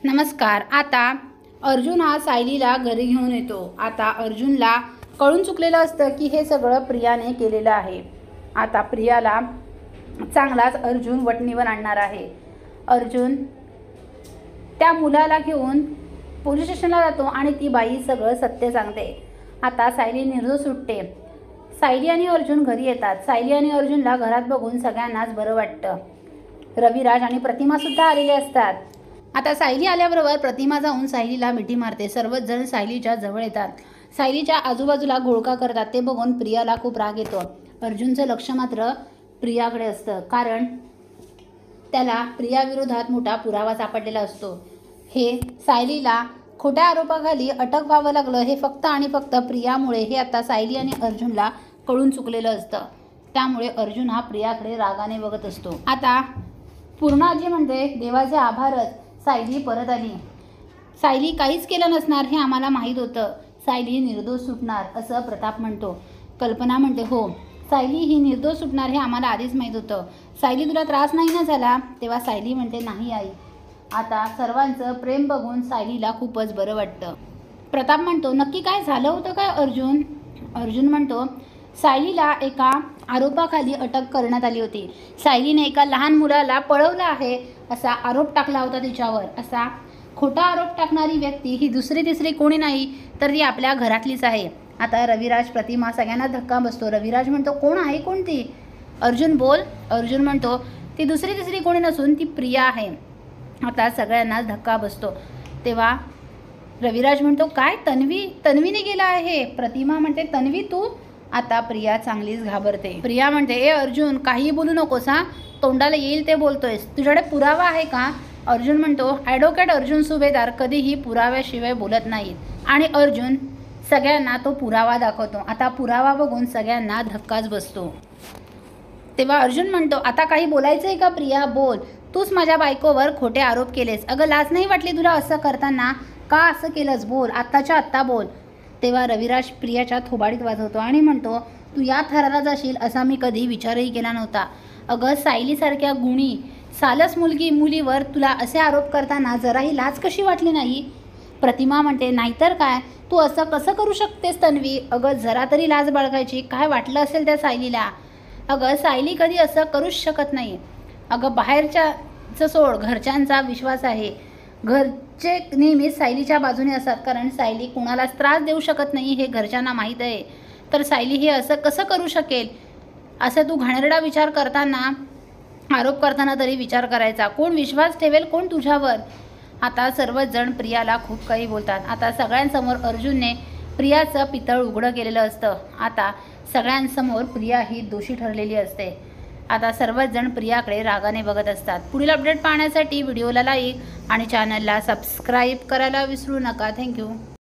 नमस्कार। आता अर्जुन हा सायलीला घरी घेऊन येतो। आता अर्जुनला कळून चुकलेलं असतं की हे सगळं प्रियाने केलेलं आहे। आता प्रियाला चांगलाच अर्जुन वटणीवर आणणार आहे। अर्जुन त्या मुलाला घेऊन पोलीस स्टेशनला जातो आणि ती बाई सगळं सत्य सांगते। आता सायली निर्दोष सुटते। सायली आणि अर्जुन घरी येतात। सायली आणि अर्जुनला घरात बघून सगळ्यांनाच बरं वाटतं। रविराज आणि प्रतिमा सुद्धा आलेले असतात। आता सायली आल्याबरोबर प्रतिमा जाऊन सायलीला मिठी मारते। सर्वच जण सायलीच्या जवळ येतात। सायलीच्या आजूबाजूला घोळका करतात। ते बघून प्रियाला खूप राग येतो। अर्जुनचं लक्ष मात्र प्रियाकडे असतं, कारण त्याला प्रियाविरोधात मोठा पुरावा सापडलेला असतो। हे सायलीला खोट्या आरोपाखाली अटक व्हावं लागलं हे फक्त आणि फक्त प्रियामुळे हे आता सायली आणि अर्जुनला कळून चुकलेलं असतं। त्यामुळे अर्जुन हा प्रियाकडे रागाने बघत असतो। आता पूर्ण आजी म्हणते, देवाचे आभारच, सायली परत आली। सायली काहीच केलं नसणार हे आम्हाला माहीत होतं। सायली निर्दोष सुटणार असं प्रताप म्हणतो। कल्पना म्हणते, हो, सायली ही निर्दोष सुटणार हे आम्हाला आधीच माहीत होतं। सायली तुला त्रास नाही ना झाला? तेव्हा सायली म्हणते, नाही आई। आता सर्वांचं प्रेम बघून सायलीला खूपच बरं वाटतं। प्रताप म्हणतो, नक्की काय झालं होतं काय अर्जुन? अर्जुन म्हणतो, सायलीला एका आरोपाखाली अटक करण्यात आली होती। सायलीने एका लहान मुलाला पळवलं आहे असा आरोप टाकला होता तिच्यावर। असा खोटा आरोप टाकणारी व्यक्ती ही दुसरी तिसरी कोणी नाही तर ती आपल्या घरातलीच आहे। आता रविराज, प्रतिमा सगळ्यांना धक्का बसतो। रविराज म्हणतो, कोण आहे कोणती? अर्जुन बोल। अर्जुन म्हणतो, ती दुसरी तिसरी कोणी नसून ती प्रिया आहे। आता सगळ्यांनाच धक्का बसतो। तेव्हा रविराज म्हणतो, काय तन्वीने केलं आहे? प्रतिमा म्हणते, तन्वी तू? आता प्रिया चांगलीच घाबरते। प्रिया म्हणते, ए अर्जुन, काही बोलू नकोस हा, तोंडाला येईल ते बोलतोयस। तुझ्याकडे पुरावा आहे का? अर्जुन म्हणतो, ॲडव्होकेट अर्जुन सुभेदार कधीही पुराव्याशिवाय बोलत नाहीत। आणि अर्जुन सगळ्यांना तो पुरावा दाखवतो। आता पुरावा बघून सगळ्यांना धक्काच बसतो। तेव्हा अर्जुन म्हणतो, आता काही बोलायचं आहे का प्रिया? बोल, तूच माझ्या बायकोवर खोटे आरोप केलेस। अगं, लाज नाही वाटली तुला असं करताना? का असं केलंस? बोल, आत्ताच्या आत्ता बोल। तेव्हा रविराज प्रियाच्या थोबाडीत वाजवतो आणि म्हणतो, तू या थराला जाशील असा मी कधी विचारही केला नव्हता। अगं, सायलीसारख्या गुणी सालस मुलीवर तुला असे आरोप करताना जराही लाज कशी वाटली नाही? प्रतिमा म्हणते, नाहीतर काय, तू असं कसं करू शकतेस तन्वी? अगं, जरा तरी लाज बाळगायची, काय वाटलं असेल त्या सायलीला? अगं, सायली कधी असं करूच शकत नाही। अगं, बाहेरच्याचं सोड, घरच्यांचा विश्वास आहे। घरचे नेहमीच सायलीच्या बाजूने असतात, कारण सायली कुणालाच त्रास देऊ शकत नाही हे घरच्यांना माहीत आहे। तर सायली हे असं कसं करू शकेल? असं तू घाणेरडा विचार करताना, आरोप करताना तरी विचार करायचा। कोण विश्वास ठेवेल कोण तुझ्यावर? आता सर्वच जण प्रियाला खूप काही बोलतात। आता सगळ्यांसमोर अर्जुनने प्रियाचं पितळ उघडं केलेलं असतं। आता सगळ्यांसमोर प्रिया ही दोषी ठरलेली असते। आता सर्वच जण प्रियाकडे रागाने बघत असतात। पुढील अपडेट पाहण्यासाठी व्हिडिओला लाईक आणि चॅनलला सबस्क्राईब करायला विसरू नका। थँक्यू।